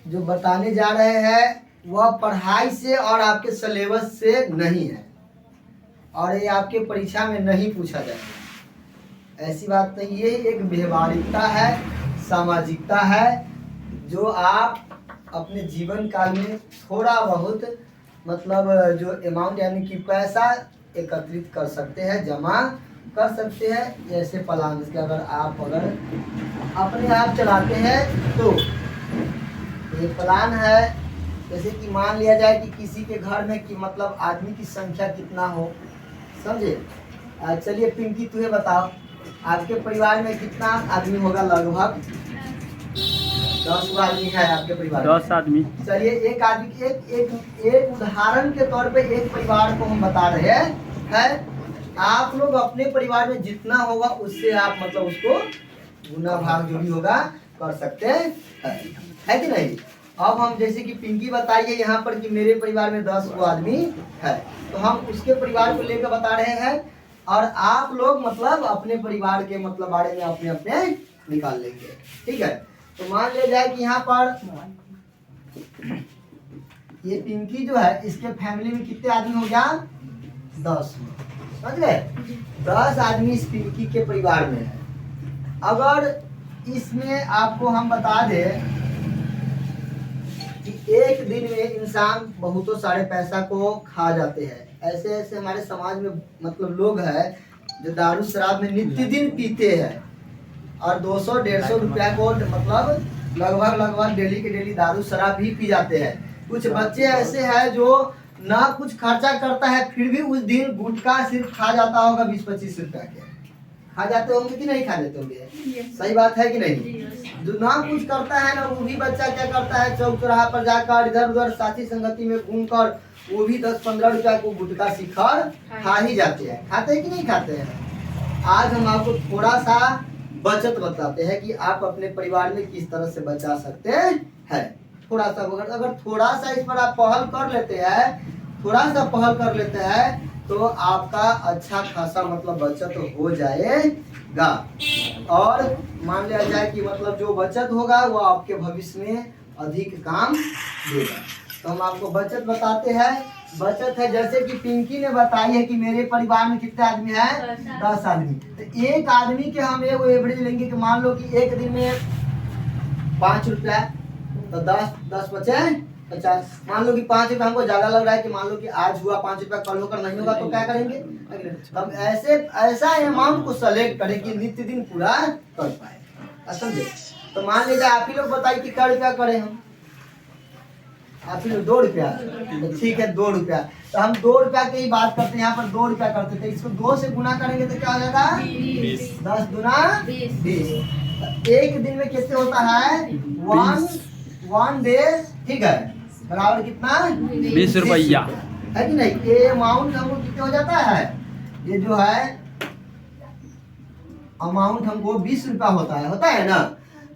जो बताने जा रहे हैं वह पढ़ाई से और आपके सिलेबस से नहीं है, और ये आपके परीक्षा में नहीं पूछा जाएगा। ऐसी बात नहीं, ये एक व्यवहारिकता है, सामाजिकता है, जो आप अपने जीवन काल में थोड़ा बहुत मतलब जो अमाउंट यानी कि पैसा एकत्रित कर सकते हैं, जमा कर सकते हैं। जैसे प्लान के अगर अपने आप चलाते हैं तो ये प्लान है। जैसे कि मान लिया जाए कि किसी के घर में कि मतलब आदमी की संख्या कितना हो, समझे। चलिए पिंकी तुम्हें बताओ, आपके परिवार में कितना आदमी होगा? लगभग 10 आदमी है आपके परिवार में। 10 आदमी। चलिए एक आदमी एक उदाहरण के तौर पे एक परिवार को हम बता रहे हैं। आप लोग अपने परिवार में जितना होगा उससे आप मतलब उसको गुना भाग जो भी होगा कर सकते हैं, है कि नहीं। अब हम जैसे कि पिंकी बताइए यहाँ पर कि मेरे परिवार में 10 आदमी है, तो हम उसके परिवार को लेकर बता रहे हैं, और आप लोग मतलब अपने परिवार के मतलब बारे में अपने अपने निकाल लेंगे, ठीक है। तो मान लिया जाए कि यहाँ पर ये पिंकी जो है इसके फैमिली में कितने आदमी हो गया? 10, समझ गए। 10 आदमी इस पिंकी के परिवार में है। अगर इसमें आपको हम बता दें कि एक दिन में इंसान बहुतों सारे पैसा को खा जाते हैं। ऐसे ऐसे हमारे समाज में मतलब लोग हैं जो दारू शराब में नित्य दिन पीते हैं, और 200-150 रुपया को मतलब लगभग डेली के डेली दारू शराब भी पी जाते हैं। कुछ बच्चे ऐसे हैं जो ना कुछ खर्चा करता है फिर भी उस दिन गुटखा सिर्फ खा जाता होगा 20-25 रुपया के। खा जाते होंगे कि नहीं खा जाते होंगे? सही बात है कि नहीं। जो ना कुछ करता है ना, वो भी बच्चा क्या करता है, चौक चौराहा पर जाकर इधर उधर साथी संगति में घूमकर वो भी 10-15 रुपया को गुटखा शिखर खा ही जाते हैं। खाते हैं कि नहीं खाते हैं? आज हम आपको थोड़ा सा बचत बताते हैं कि आप अपने परिवार में किस तरह से बचा सकते हैं। थोड़ा सा अगर थोड़ा सा इस पर आप पहल कर लेते हैं, थोड़ा सा पहल कर लेते हैं, तो आपका अच्छा खासा मतलब बचत हो जाएगा। और मान लिया जाए कि मतलब जो बचत होगा वो आपके भविष्य में अधिक काम देगा। तो हम आपको बचत बताते हैं। बचत है जैसे कि पिंकी ने बताई है कि मेरे परिवार में कितने आदमी हैं? 10 आदमी। तो एक आदमी के हम एक एवरेज लेंगे कि मान लो कि एक दिन में 5 रुपया, तो 10 बचे 50। मान लो कि 5 रुपया हमको ज्यादा लग रहा है कि मान लो कि आज हुआ 5 रुपया, कल होकर नहीं होगा, तो क्या करेंगे? हम ऐसा अमाउंट को सेलेक्ट करें कि नित्य दिन पूरा कर पाए, समझे। तो मान लीजिए आप ही लोग बताइए कि क्या रुपया करें हम? आप ही लोग 2 रुपया, तो ठीक है 2 रुपया। तो हम 2 रुपया की ही बात करते हैं, यहाँ पर 2 रुपया करते थे। इसको 2 से गुना करेंगे तो क्या हो जाएगा? 10 दूना 20। एक दिन में कितने होता है? 1 डे, ठीक है, बराबर कितना? 20 रुपया, है कि नहीं। ये अमाउंट हमको कितने हो जाता है? ये जो है अमाउंट हमको 20 रुपया होता है ना।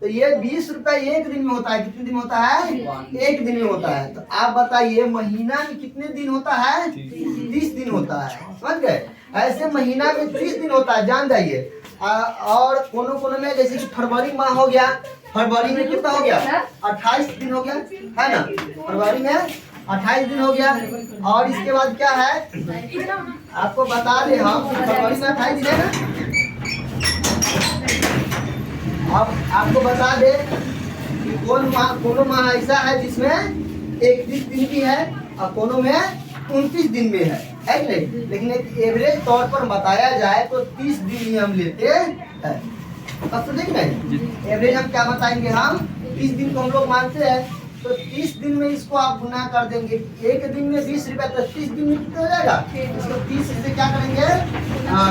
तो ये 20 रुपया एक दिन में होता है। कितने दिन होता है? एक दिन में होता है। तो आप बताइए महीना में कितने दिन होता है? 30 दिन होता है, समझ गए। ऐसे महीना में 30 दिन होता है, जान जाइए। और कोनो में जैसे कि फरवरी माह हो गया, फरवरी में कितना हो गया? 28 दिन हो गया, है ना। फरवरी में 28 दिन हो गया। और इसके बाद क्या है आपको बता दें हम, फरवरी में 28 दिन है ना। अब आपको बता दे कि कोनो माह ऐसा है जिसमें 31 दिन की है और कोनो में 29 दिन में है कि नहीं। लेकिन एक एवरेज तौर पर बताया जाए तो 30 दिन ही हम लेते हैं। अब तो देख नहीं, एवरेज हम क्या बताएंगे, हम 30 दिन को हम लोग मानते हैं। तो 30 दिन में इसको आप गुना कर देंगे। एक दिन में 20 रुपया, तो 30 दिन में कितना हो जाएगा? इसको 30 से क्या करेंगे?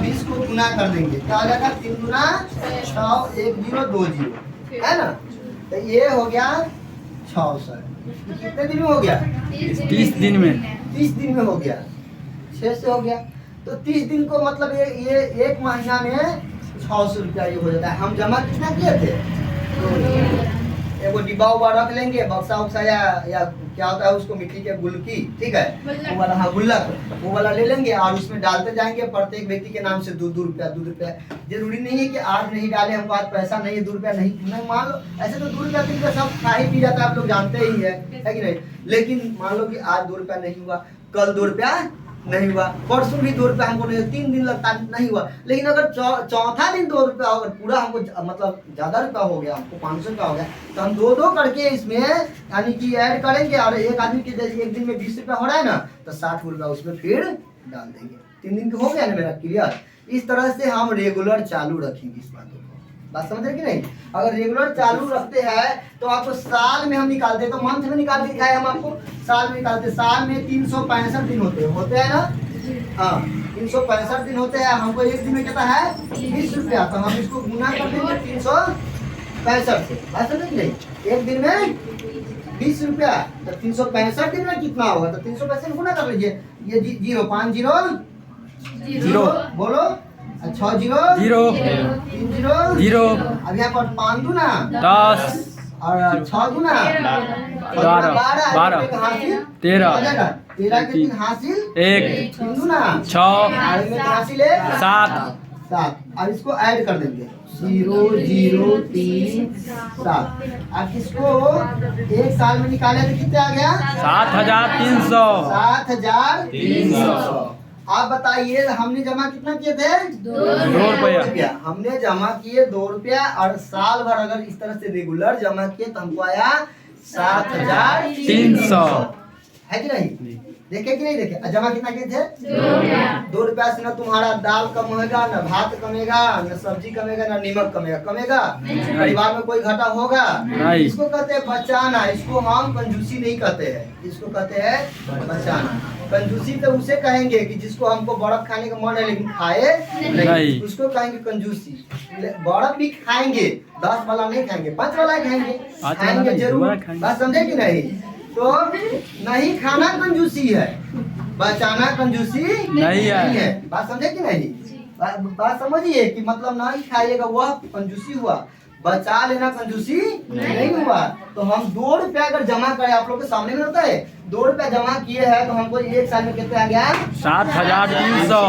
20 को गुना कर देंगे, क्या हो जाएगा? 3 गुना 6, 1 0 2 0, है ना। तो ये हो गया 600। कितने दिन में हो गया? 30 दिन में। 30 दिन में हो गया, 6 से हो गया। तो 30 दिन को मतलब ये एक महीना में 600 रुपया ये हो जाता है। हम जमा कितना किए थे? एगो डिब्बा उब्बा रख लेंगे, बक्सा उक्सा या क्या होता है उसको, मिट्टी के गुल्की, ठीक है, वो वाला, हाँ गुल्लक, वो वाला ले लेंगे और उसमें डालते जाएंगे प्रत्येक व्यक्ति के नाम से 2 रुपया 2 रुपया। जरूरी नहीं है कि आज नहीं डाले, हमको आज पैसा नहीं है 2 रुपया नहीं मान लो, ऐसे तो 2 रुपया 3 रुपया सब खा ही पी जाता है, आप लोग जानते ही है कि नहीं। लेकिन मान लो कि आज 2 रुपया नहीं हुआ, कल 2 रुपया नहीं हुआ, परसों भी 2 रुपया हमको नहीं, 3 दिन लगता नहीं हुआ, लेकिन अगर चौथा दिन 2 रुपया होगा, पूरा हमको मतलब ज्यादा रुपया हो गया, हमको 500 रुपया हो गया, तो हम 2 करके इसमें यानी कि ऐड करेंगे और एक आदमी के जैसे एक दिन में 20 रुपया हो रहा है ना, तो 60 रुपया उसमें फिर डाल देंगे। 3 दिन हो गया ना मेरा क्लियर। इस तरह से हम रेगुलर चालू रखेंगे इस बातों को, बात समझ रहे कि नहीं। अगर रेगुलर चालू रखते हैं तो आपको साल में हम निकालते हैं, तो मंथ में निकाल के दिखाए हम आपको, साल में निकालते हैं। साल में 365 दिन होते हैं ना, हाँ 365 दिन होते हैं। हमको एक दिन में कितना है 20 रुपया, तो हम इसको गुना कर देंगे 365 से, बात समझ नहीं। एक दिन में 20 रुपया, तो 365 दिन में कितना होगा, तो 365 गुना कर लीजिए। ये 0 5 0 0 बोलो, 6 0 0 3 0 0 अब यहाँ पर 5 दूना 10 और 6 दूना 12 12 13 13 के 3 हासिल 1 3 दूना 6 और में हासिल है 7 7। अब इसको ऐड कर देंगे 0 0 3 7। अब इसको एक साल में निकाले तो कितने आ गया 7300 7300। आप बताइए हमने जमा कितना किए थे 2 रुपया। हमने जमा किए 2 रुपया, और साल भर अगर इस तरह से रेगुलर जमा किए तो हमको आया 7300, है कि नहीं। देखे कि नहीं देखे, जमा कितना किए थे 2 रुपया से ना तुम्हारा दाल कम होगा, ना भात कमेगा, ना सब्जी कमेगा, ना नीमक कमेगा, परिवार में कोई घाटा होगा नहीं। इसको कहते हैं बचाना, इसको हम कंजूसी नहीं कहते हैं, इसको कहते हैं बचाना। कंजूसी तो उसे कहेंगे कि जिसको हमको बर्फ खाने का मन है लेकिन खाए नहीं, उसको कहेंगे कंजूसी। बर्फ भी खाएंगे, 10 वाला नहीं खाएंगे, 5 वाला खाएंगे जरूर, बात समझे कि नहीं। तो नहीं खाना कंजूसी है, बचाना कंजूसी नहीं है, बात समझे कि नहीं। बात समझिए कि मतलब नहीं खाइएगा वह कंजूसी हुआ, बचा लेना कंजूसी नहीं हुआ। तो हम 2 रुपया अगर जमा करें, आप लोग के सामने में होता है, 2 रुपया जमा किए हैं तो हमको एक साल में कितना आ गया 7300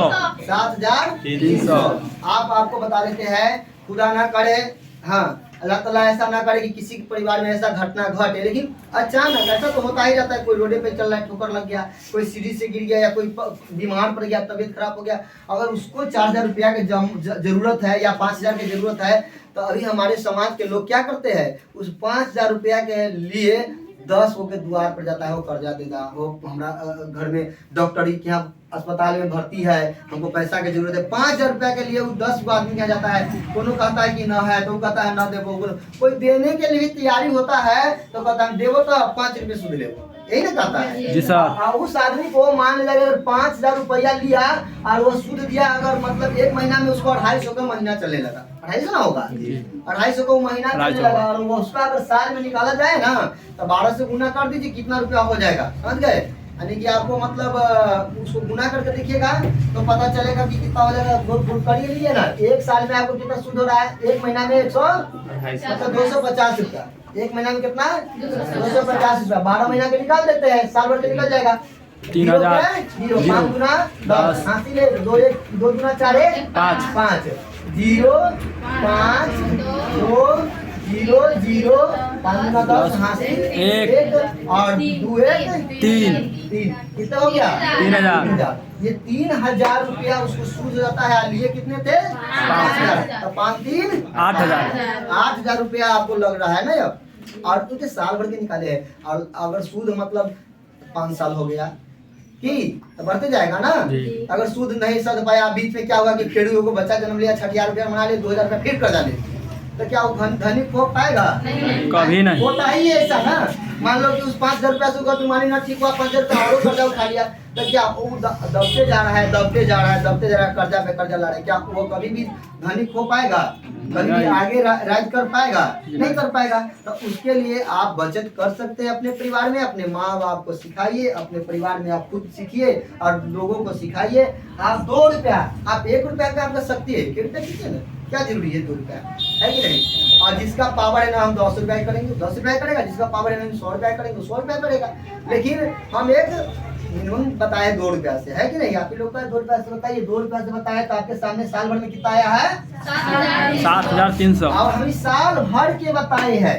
7300। आपको बता देते हैं, खुदा ना करे, हाँ अल्लाह ताला ऐसा ना करे कि किसी के परिवार में ऐसा घटना घटे, लेकिन अचानक ऐसा तो होता ही रहता है। कोई रोडे पे चल रहा है, ठोकर लग गया, कोई सीढ़ी से गिर गया, या कोई बीमार पड़ गया, तबीयत खराब हो गया, अगर उसको 4000 रुपया की जरूरत है या 5000 की जरूरत है, तो अभी हमारे समाज के लोग क्या करते हैं, उस 5000 रुपया के लिए 10 हो के द्वार पर जाता है, वो कर्जा देगा, वो हमारा घर में डॉक्टरी के यहाँ अस्पताल में भर्ती है, हमको पैसा की जरूरत है, 5000 रुपया के लिए वो 10 आदमी क्या जाता है, कोनो कहता है कि ना है तो कहता है ना देवो, कोई देने के लिए तैयारी होता है तो कहता है देवो तो 5 रुपये सूद ले, यही ना कहता है जी सर। उस आदमी को मान लिया अगर 5000 रुपया लिया और वो सूद दिया, अगर मतलब 1 महीना में उसको 250 का महीना चलने लगा, 250 ना होगा 250 का महीना चलने लगा, और वो उसका अगर साल में निकाला जाए ना तो 12 से गुना कर दीजिए कितना रुपया हो जाएगा, समझ गए। यानी कि आपको मतलब उसको गुना करके देखिएगा तो पता चलेगा कि कितना हो जाएगा। गुण करिए लिए ना, एक साल में आपको कितना सूद हो रहा है, 1 महीना में 250 रुपया, 1 महीना में कितना 250 रुपया, 12 महीना के निकाल देते हैं, साल भर के निकल जाएगा 3000 5 गुना 10 हासिल है, 2 गुना 4 5 5 0 5 2 0 0 5 गुना 10 हासिल 1 और 2 1 3 कितना हो गया 3000। ये 3000 रुपया उसको सूद जाता है। लिए कितने थे 5000, तो 5 3 8000 रुपया आपको लग रहा है ना अब, और क्योंकि साल भर के निकाले हैं, और अगर सूद मतलब 5 साल हो गया कि तो बढ़ते जाएगा ना। अगर सूद नहीं सद पाया, बीच में क्या हुआ कि खेड़ू को बच्चा जन्म लिया, 6000 रुपया बना लिया, 2000 रुपया फिर कर्जा ले, तो क्या वो धनिक हो पाएगा, कभी नहीं होता ही है ऐसा ना। मान लो कि उस 5000 रुपया से बीमारी ना ठीक हुआ, 5000 रुपया और कर्जा उठा लिया, तो क्या वो दबते जा रहा है कर्जा पे कर्जा ला रहा है, क्या वो कभी भी धनिक हो पाएगा, कभी भी आगे राज कर पाएगा, नहीं कर पाएगा। तो उसके लिए आप बचत कर सकते हैं अपने परिवार में, अपने माँ बाप को सिखाइए, अपने परिवार में आप खुद सीखिए और लोगों को सिखाइए। आप 2 रुपया, आप 1 रुपया काम कर सकती है, 1 रुपया कीजिए ना, क्या जरूरी है 2 रुपया, है कि नहीं। और जिसका पावर है ना हम 10 रुपया करेंगे 10 रुपया करेगा, जिसका पावर है ना 100 रुपया करेंगे 100 रुपया करेगा। लेकिन हम एक मिनिमम बताए 2 रुपया से, है कि नहीं। आप लोग का 2 रुपया से बताइए, 2 रुपया से बताया तो आपके सामने साल भर में कितना आया है 7,300। और हम साल भर के बताए हैं।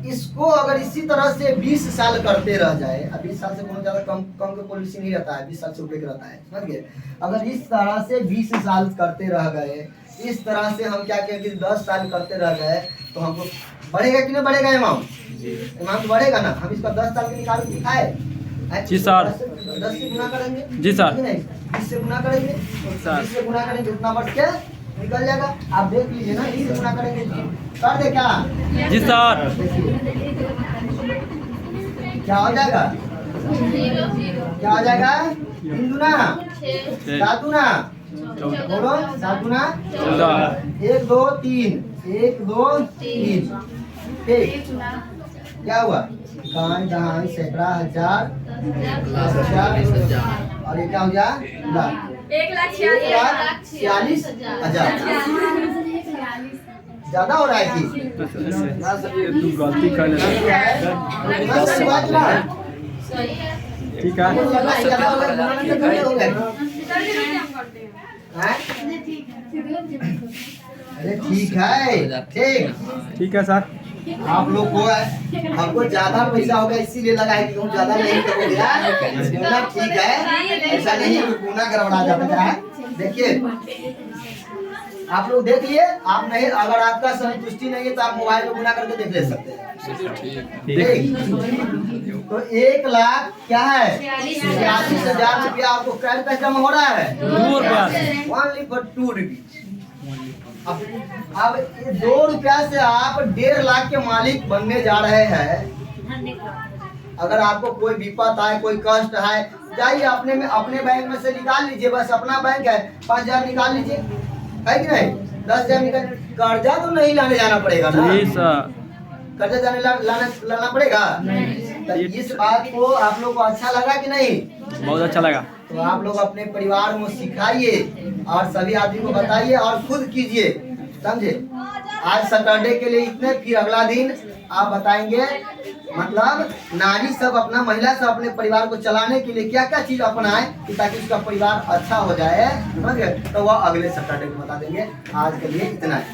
इसको अगर इसी तरह से 20 साल करते रह जाए, अब 20 साल से बहुत ज्यादा कम के पॉलिसी नहीं रहता है, 20 साल से ऊपर रहता है, समझ गए। अगर इस तरह से 20 साल करते रह गए, इस तरह से हम क्या कहें कि 10 साल करते रह गए, तो हमको बढ़ेगा कि नहीं बढ़ेगा अमाउंट बढ़ेगा ना। हम इसका 10 साल के निकाल के दिखाए जी सर। 10 से गुना करेंगे जी सर। 20 से गुना करेंगे, 20 से गुना करेंगे उतना बढ़ के निकल जाएगा। आप देख लीजिए ना, 20 से गुना करेंगे कर दे क्या। जी सर। क्या हो जाएगा, क्या हो जाएगा, 3 दूना 7 दूना बोलो 7 दूना 14। 1 2 3 1 2 3 ठीक। क्या हुआ, इकाई दहाई सैकड़ा हजार और ये क्या हो गया 1,46,000। ज्यादा हो रहा है कि तू गलती कर ले। ठीक है। अरे ठीक है, ठीक है सर। आप लोग को हमको ज्यादा पैसा होगा इसीलिए लगा है कि हम ज्यादा नहीं करोगे यार। ठीक है, ऐसा नहीं गुना गड़बड़ा जाता है। देखिए आप लोग देख लिए, आप नहीं, अगर आपका संतुष्टि नहीं है तो आप मोबाइल में गुना करके देख ले सकते हैं। ठीक। तो 1 लाख क्या है 46,000 रुपया आपको क्या रुपया जमा हो रहा है 2 रुपया। Only for 2 rupees. अब 2 रुपया से आप 1.5 लाख के मालिक बनने जा रहे हैं। अगर आपको कोई विपत है, कोई कष्ट है, जाइए अपने बैंक में से निकाल लीजिए। बस अपना बैंक है, 5,000 निकाल लीजिए, है कि नहीं। 10,000 निकाल, कर्जा तो नहीं लाने जाना पड़ेगा ना। जी सर। कर्जा जाने लाना पड़ेगा। तो इस बात को आप लोग को अच्छा लगा कि नहीं, बहुत अच्छा लगा। तो आप लोग अपने परिवार में सिखाइए और सभी आदमी को बताइए और खुद कीजिए, समझे। आज सैटरडे के लिए इतने, फिर अगला दिन आप बताएंगे मतलब नारी सब अपना, महिला सब अपने परिवार को चलाने के लिए क्या क्या चीज अपनाए कि ताकि उसका परिवार अच्छा हो जाए, समझ गए। तो वह अगले सैटरडे को बता देंगे। आज के लिए इतना है।